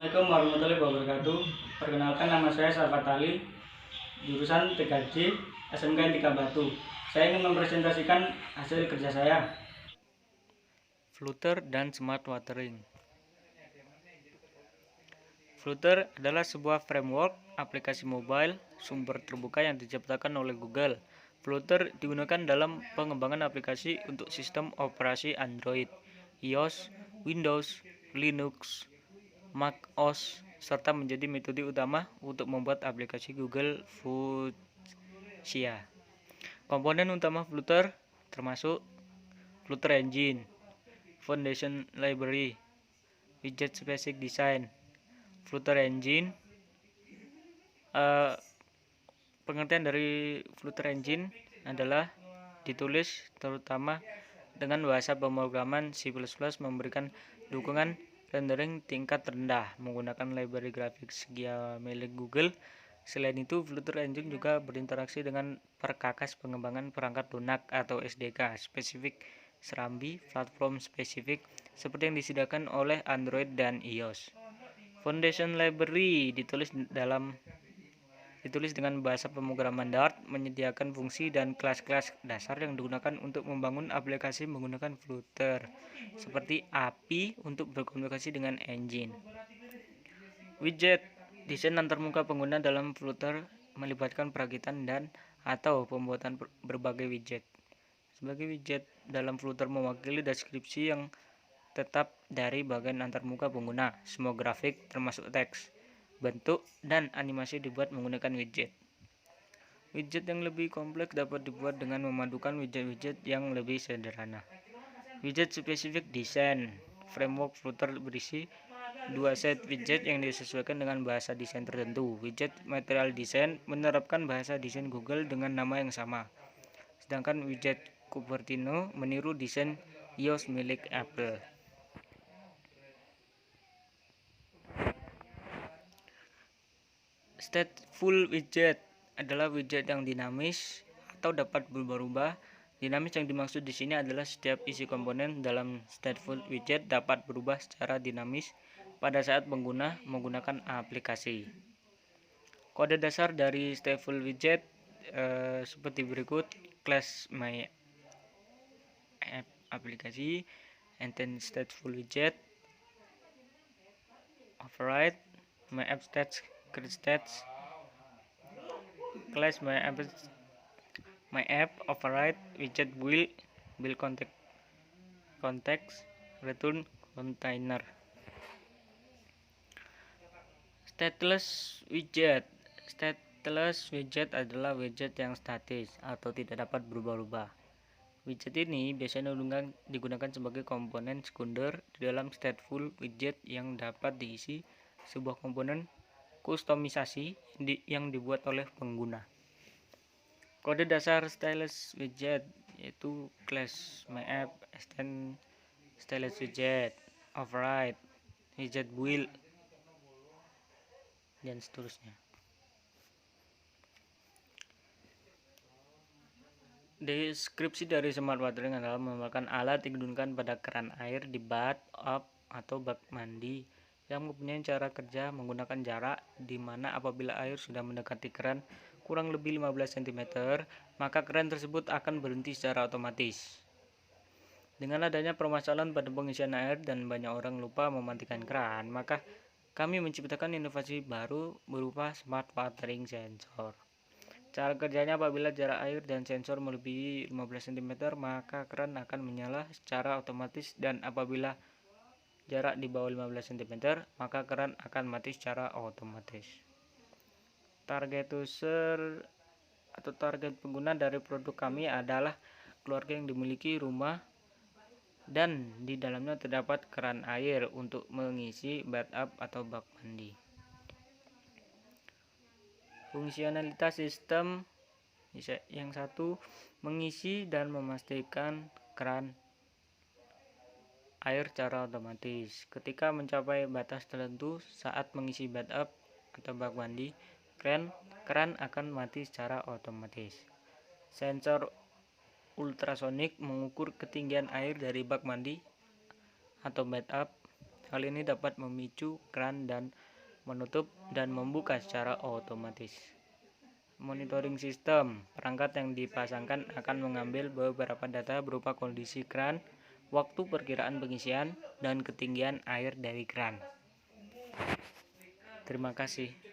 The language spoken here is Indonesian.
Assalamualaikum warahmatullahi wabarakatuh. Perkenalkan, nama saya Salvat Ali, jurusan 3J SMK 3 Batu. Saya ingin mempresentasikan hasil kerja saya. Flutter dan Smart Watering. Flutter adalah sebuah framework aplikasi mobile sumber terbuka yang diciptakan oleh Google. Flutter digunakan dalam pengembangan aplikasi untuk sistem operasi Android, iOS, Windows, Linux, macOS, serta menjadi metode utama untuk membuat aplikasi Google Fuchsia. Komponen utama Flutter termasuk Flutter Engine, Foundation Library, Widget Specific Design. Flutter Engine, pengertian dari Flutter Engine adalah ditulis terutama dengan bahasa pemrograman C++ memberikan dukungan rendering tingkat rendah menggunakan library grafik Sgia milik Google. Selain itu, Flutter Engine juga berinteraksi dengan perkakas pengembangan perangkat lunak atau SDK spesifik Serambi platform spesifik seperti yang disediakan oleh Android dan iOS. Foundation Library ditulis dengan bahasa pemrograman Dart, menyediakan fungsi dan kelas-kelas dasar yang digunakan untuk membangun aplikasi menggunakan Flutter, seperti API untuk berkomunikasi dengan engine. Widget, desain antarmuka pengguna dalam Flutter melibatkan perakitan dan atau pembuatan berbagai widget. Sebagai widget dalam Flutter mewakili deskripsi yang tetap dari bagian antarmuka pengguna. Semua grafik, termasuk teks, bentuk, dan animasi dibuat menggunakan widget. Widget yang lebih kompleks dapat dibuat dengan memadukan widget-widget yang lebih sederhana. Widget Specific Design framework Flutter berisi dua set widget yang disesuaikan dengan bahasa desain tertentu. Widget Material Design menerapkan bahasa desain Google dengan nama yang sama, sedangkan widget Cupertino meniru desain iOS milik Apple. Stateful widget adalah widget yang dinamis atau dapat berubah-ubah. Dinamis yang dimaksud di sini adalah setiap isi komponen dalam stateful widget dapat berubah secara dinamis pada saat pengguna menggunakan aplikasi. Kode dasar dari stateful widget seperti berikut: class my app aplikasi, and then stateful widget, override my app stats, create stats, class my app override widget will context return container. Stateless widget adalah widget yang statis atau tidak dapat berubah-ubah. Widget ini biasanya digunakan sebagai komponen sekunder di dalam stateful widget yang dapat diisi sebuah komponen kustomisasi yang dibuat oleh pengguna. Kode dasar stateless widget yaitu class my app extend stateless widget, override widget will, dan seterusnya. Deskripsi dari smart watering adalah merupakan alat yang digunakan pada keran air di bathtub atau bak mandi yang mempunyai cara kerja menggunakan jarak, di mana apabila air sudah mendekati keran kurang lebih 15 cm, maka keran tersebut akan berhenti secara otomatis. Dengan adanya permasalahan pada pengisian air dan banyak orang lupa mematikan keran, maka kami menciptakan inovasi baru berupa smart watering sensor. Cara kerjanya, apabila jarak air dan sensor melebihi 15 cm, maka keran akan menyala secara otomatis, dan apabila jarak di bawah 15 cm, maka keran akan mati secara otomatis. Target user atau target pengguna dari produk kami adalah keluarga yang dimiliki rumah dan di dalamnya terdapat keran air untuk mengisi bathtub atau bak mandi. Fungsionalitas sistem yang satu, mengisi dan memastikan keran air secara otomatis. Ketika mencapai batas tertentu saat mengisi bathtub atau bak mandi, keran akan mati secara otomatis. Sensor ultrasonik mengukur ketinggian air dari bak mandi atau bathtub Hal ini dapat memicu kran dan menutup dan membuka secara otomatis. Monitoring sistem. Perangkat yang dipasangkan akan mengambil beberapa data berupa kondisi kran, waktu perkiraan pengisian, dan ketinggian air dari kran. Terima kasih.